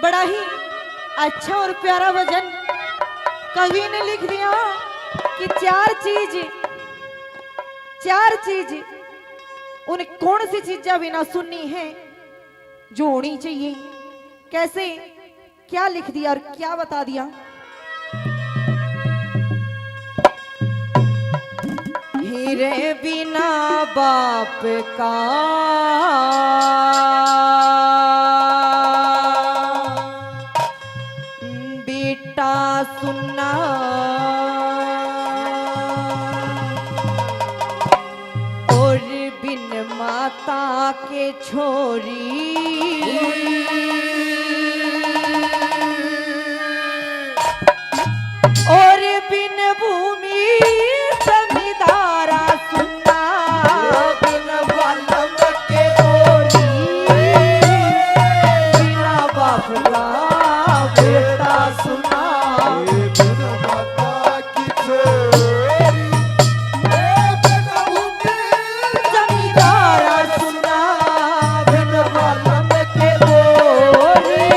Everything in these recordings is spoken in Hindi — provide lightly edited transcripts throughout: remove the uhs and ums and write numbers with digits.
बड़ा ही अच्छा और प्यारा भजन कवि ने लिख दिया कि चार चीज उन्हें कौन सी चीजें बिना सुननी है जो होनी चाहिए। कैसे क्या लिख दिया और क्या बता दिया। हीरे बिना बाप का बेटा सुनना, और बिन माता के छोरी और बिन भूमि जमींदारा सुनना, बिन बालम के गोरी बिना बाप का बेटा सुना, बिन माता की छोरी बिन भूमि जमींदारा सुना, बिन बालम के गोरी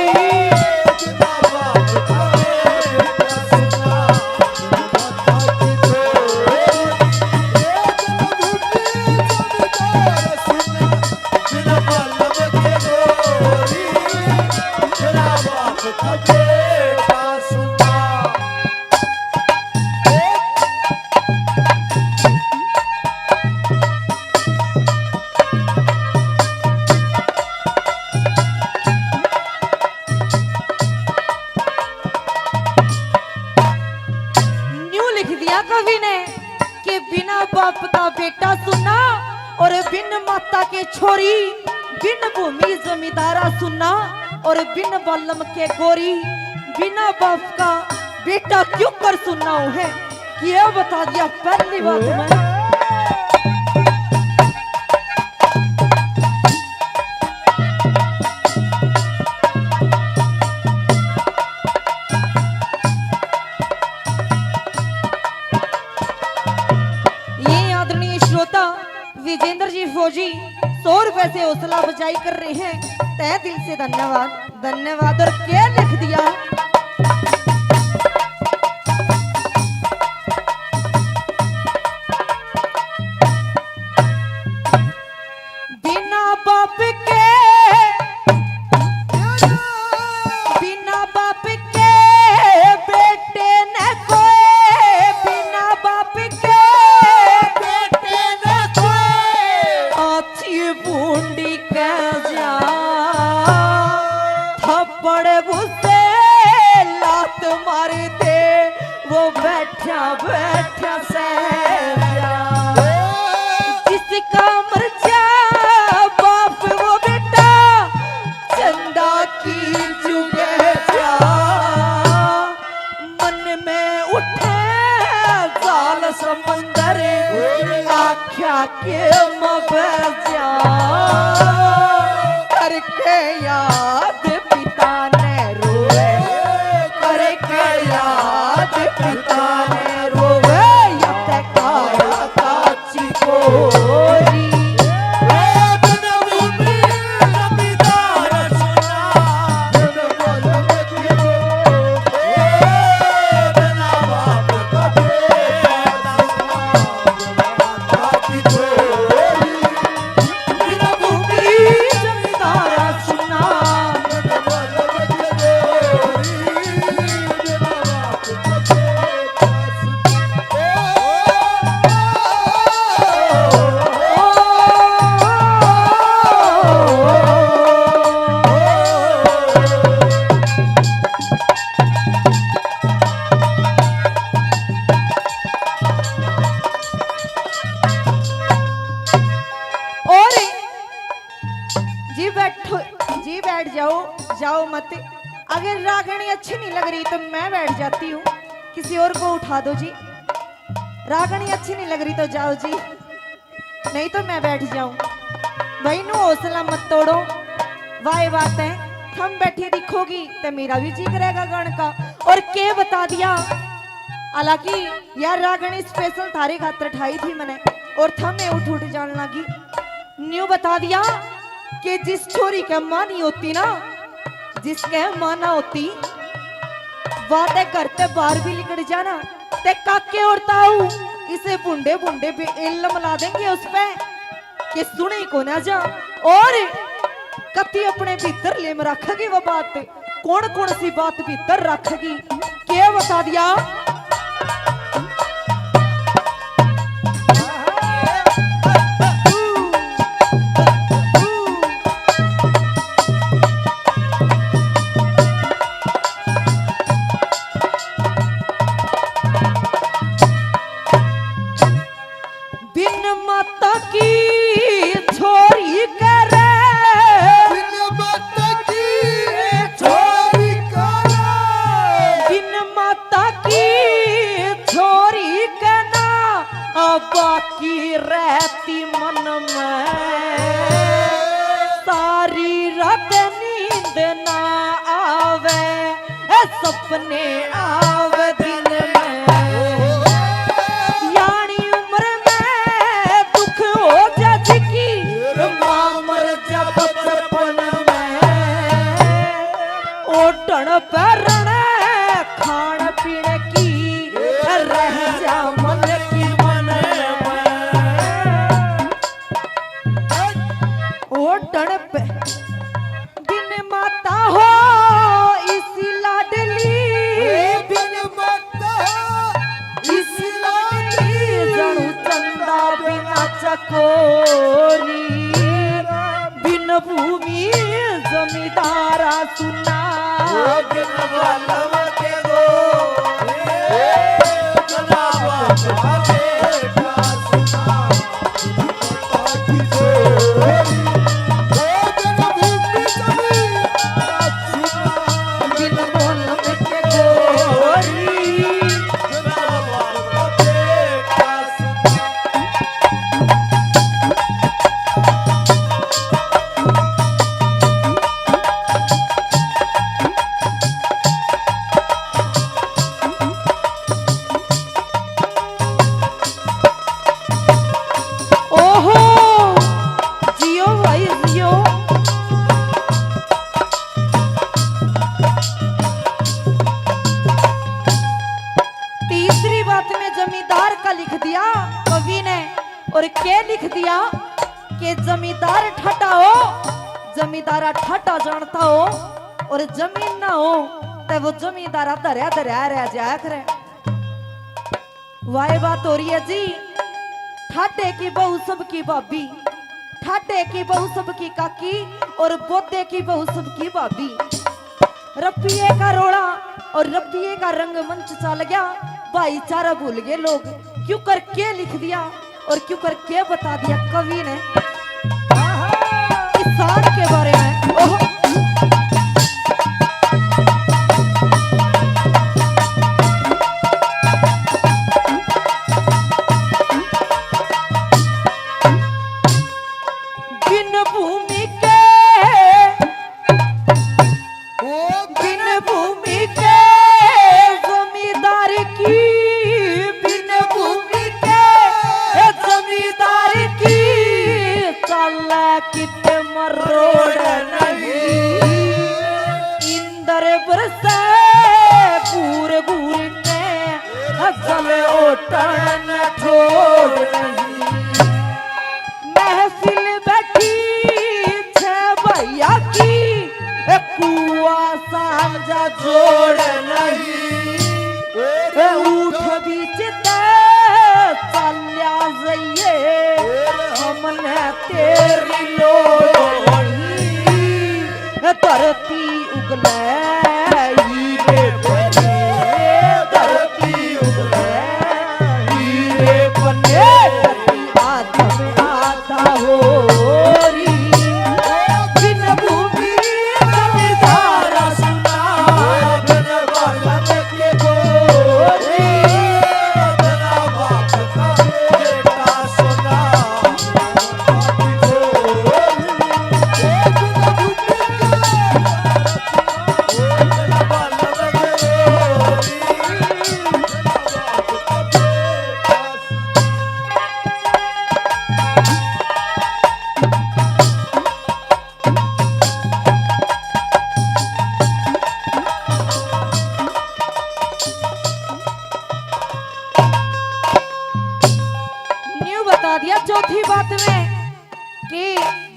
बिना बाप का बेटा सुना, बिन माता की छोरी बिन भूमि जमींदार सुना, बिन बालम के गोरी बिना बाप का बेटा सुना। न्यू लिख दिया कवि ने कि बिना बाप का बेटा सुनना और बिन माता के छोरी बिन भूमि जमींदारा सुनना और बिन बल्लम के गोरी बिना बाप का बेटा क्यों कर सुनना है कि यह बता दिया पहली बात में। ये आदरणीय श्रोता विजेंद्र जी फौजी 100 रुपए से हौसला बजाई कर रहे हैं, तहे दिल से धन्यवाद धन्यवाद। और क्या लिख दिया, बिना बाप के बिना बाप के बेटे न कोई, बिना बाप के बेटे न कोई, अच्छी बूंदी के जा थप्पड़ भुसे लात मार दे वो बैठा बैठा सह जा, जिसका मर जा बाप वो बेटा चंदा की चुगे जा, मन में उठे जाल समंदर आख्या के मबजा, करके याद पिता ने रोए, करके याद पिता ने रोए, यत काया काची गोरी बिन भूमि जमींदार सुना, बिन बालम के गोरी बिना बाप का बेटा सुना, बिन माता की छोरी बिन भूमि जमींदारा सुना, बिन बालम के गोरी बिना बाप का बेटा और जी बैठो जी बैठ जाओ जाओ मत। अगर रागनी अच्छी नहीं लग रही तो मैं बैठ जाती हूँ, किसी और को उठा दो जी। रागनी अच्छी नहीं लग रही तो जाओ जी, नहीं तो मैं बैठ जाऊं। भाई नु हौसला मत तोड़ो, वाह बात है हम बैठे दिखोगी तो मेरा भी जी करेगा गण का। और के बता दिया, हालांकि यार रागनी स्पेशल थारे खातर ठाई थी मैंने, और थमे उठ उठ जान लगी। न्यू बता दिया कि जिस छोरी की मां नहीं होती ना, जिसके माना होती बातें करते बाहर भी निकल जाना ते काके और ताऊ इसे बुंडे बुंडे पे इल्म ला देंगे उस पे कि सुने को ना जा और कति अपने भीतर लेम रखेगी वो बात कौन कौन सी बात भीतर रखेगी क्या बता दिया बाकी रहती मन में सारी रात नींद ना आवे सपने आवे दिन में यानी उम्र में दुख हो जा जिकी मां मर जा बचपन में ओटन पैरण खान पीने की रह जा मन की पे बिन माता हो इसी लाडली बिन माता इसी लाडली जणु चंदा बिना चकोरी बिन भूमि जमींदारा सुना बिन बालव के गो और क्या लिख दिया कि जमींदार ठटा हो जमींदारा ठटा जानता हो और जमीन ना हो तो वो जमींदारा धरया धरया रह जाया करे वाह बात हो रही है जी ठाटे की बहू सबकी भाभी ठाटे की बहू सबकी काकी और बोते की बहू सबकी भाभी रपिये का रोड़ा और रपिये का रंग मंच चल गया भाईचारा भूल गए लोग क्यों कर के लिख दिया और क्यों कर के बता दिया कवि ने किसान के बारे में ओह बिन भूमि के बिन भूमि के जमींदार की बिन भूमि के जमींदार की चल कित मरोड़ नहीं इंदर बरसे पूरे पूरे के जल ओटन छोड़ नहीं महफिल बैठी छे भैया की कुआ सांझा जोड़ नहीं उठ बीच चल्या जइए हमने तेरी लोड़ी धरती उगले हीरे बने धरती उगले हीरे बने आधा में आधा हो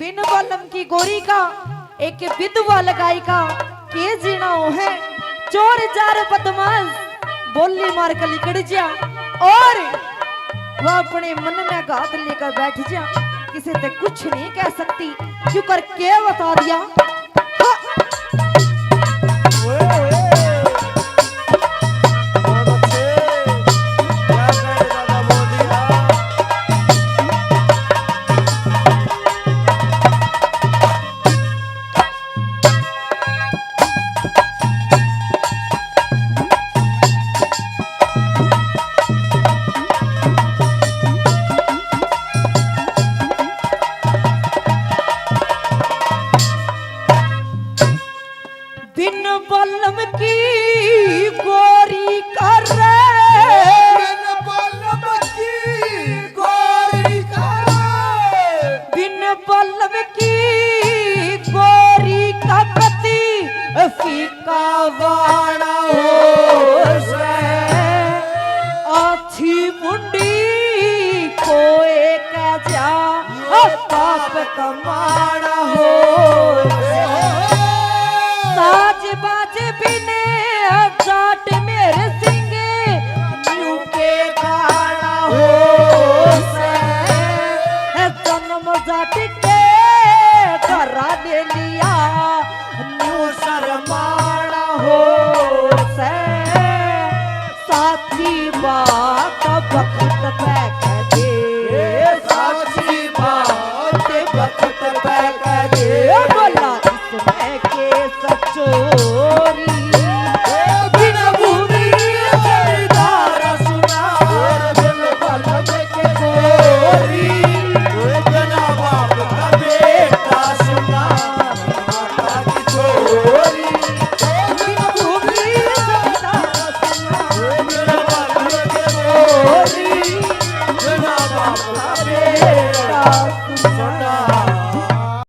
बिन बलम की गोरी का एक विधवा लगाई का के जीना है। चोर जार बदमाश बोली मार कर लिकड़ जा और वह अपने मन में घात लेकर बैठ जा। किसी से कुछ नहीं कह सकती क्यों कर के बता दिया। हाँ। बिन बलम की गोरी कर बिन बलम की गोरी कर बिन बलम की गोरी का पति फीका वाणा हो से आछी मुंडी को एक जा पाप कमाना हो साज बाज बिने जाट मेरे सिंगे न्यू के गाना हो से जन्म जाट के करा दे लिया न्यू शर्माना हो से साथी बात